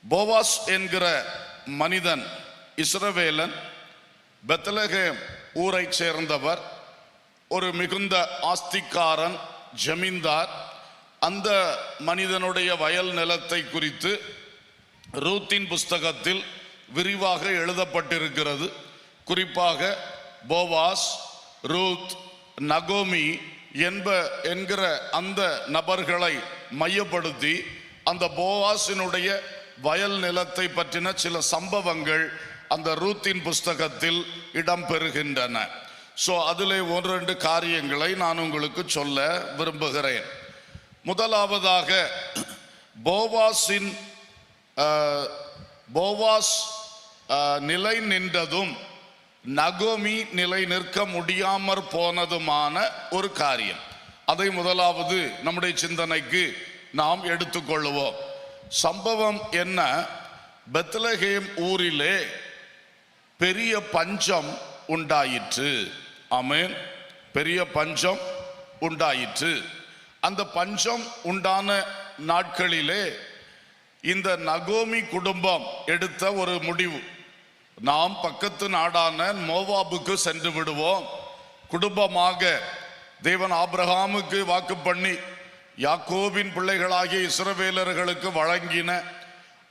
Boaz என்கிற மனிதன் இஸ்ரவேலன், Bethlehem ஊரை சேர்ந்தவர், ஒரு மிகுந்த ஆஸ்திக்காரன், ஜமீன்தார். அந்த மனிதனுடைய வயல் நிலத்தை குறித்து ரூத்தின் புஸ்தகத்தில் விரிவாக எழுதப்பட்டிருக்கிறது. குறிப்பாக போவாஸ், ரூத், நகோமி என்கிற அந்த நபர்களை மையப்படுத்தி அந்த போவாசினுடைய வயல் நிலத்தை பற்றின சில சம்பவங்கள் அந்த ரூத்தின் புஸ்தகத்தில் இடம்பெறுகின்றன. அதிலே 1-2 காரியங்களை நான் உங்களுக்கு சொல்ல விரும்புகிறேன். முதலாவதாக, போவாஸ் நிலை நின்றதும் நகோமி நிலை நிற்க முடியாமற் போனதுமான ஒரு காரியம். அதை முதலாவது நம்முடைய சிந்தனைக்கு நாம் எடுத்துக்கொள்வோம். சம்பவம் என்ன? பெத்லகேம் ஊரிலே பெரிய பஞ்சம் உண்டாயிற்று. ஆமென். பெரிய பஞ்சம் உண்டாயிற்று. அந்த பஞ்சம் உண்டான நாட்களிலே இந்த நகோமி குடும்பம் எடுத்த ஒரு முடிவு, நாம் பக்கத்து நாடான மோவாபுக்கு சென்று விடுவோம். குடும்பமாக தேவன் ஆபிரகாமுக்கு வாக்கு பண்ணி யாக்கோபின் பிள்ளைகளாகிய இஸ்ரவேலர்களுக்கு வழங்கின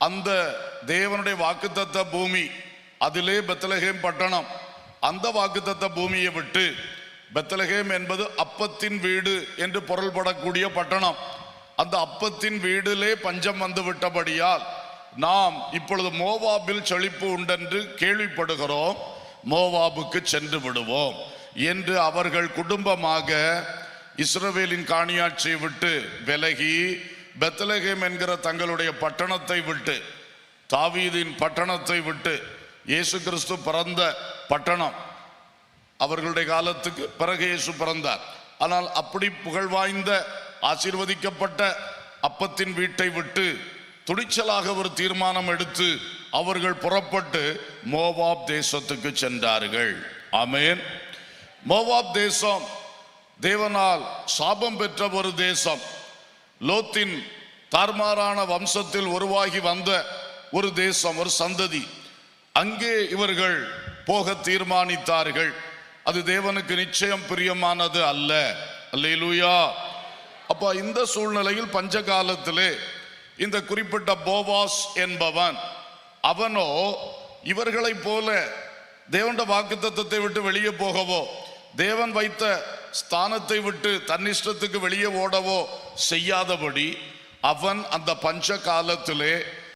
அந்த தேவனுடைய வாக்குத்தத்த பூமி, அதிலே பெத்லகேம் பட்டணம், அந்த வாக்குத்தத்த பூமியை விட்டு, பெத்லகேம் என்பது அப்பத்தின் வீடு என்று பொருள்படக்கூடிய பட்டணம், அந்த அப்பத்தின் வீடிலே பஞ்சம் வந்து விட்டபடியால் நாம் இப்பொழுது மோவாபில் செழிப்பு உண்டென்று கேள்விப்படுகிறோம், மோவாபுக்கு சென்று விடுவோம் என்று அவர்கள் குடும்பமாக இஸ்ரவேலின் காணியாட்சியை விட்டு விலகி பெத்லகேம் என்கிற தங்களுடைய பட்டணத்தை விட்டு, தாவீதின் பட்டணத்தை விட்டு, இயேசு கிறிஸ்து பிறந்த பட்டணம், அவர்களுடைய காலத்துக்கு பிறகு இயேசு பிறந்தார். ஆனால் அப்படி புகழ் வாய்ந்த ஆசீர்வதிக்கப்பட்ட அப்பத்தின் வீட்டை விட்டு துணிச்சலாக ஒரு தீர்மானம் எடுத்து அவர்கள் புறப்பட்டு மோவாப் தேசத்துக்கு சென்றார்கள். ஆமென். மோவாப் தேசம் தேவனால் சாபம் பெற்ற ஒரு தேசம். லோத்தின் தார்மாரான வம்சத்தில் உருவாகி வந்த ஒரு தேசம், ஒரு சந்ததி. அங்கே இவர்கள் போக தீர்மானித்தார்கள். அது தேவனுக்கு நிச்சயம் பிரியமானது அல்ல. அல்லேலூயா. அப்ப இந்த சூழ்நிலையில் பஞ்ச காலத்திலே இந்த குறிப்பிட்ட போவாஸ் என்பவன், அவனோ இவர்களைப் போல தேவனுடைய வாக்குத்தத்தத்தை விட்டு வெளியே போகவோ, தேவன் வைத்த ஸ்தானத்தை விட்டு தன்னிஷ்டத்துக்கு வெளியே ஓடவோ செய்யாதபடி அவன் அந்த பஞ்ச காலத்திலே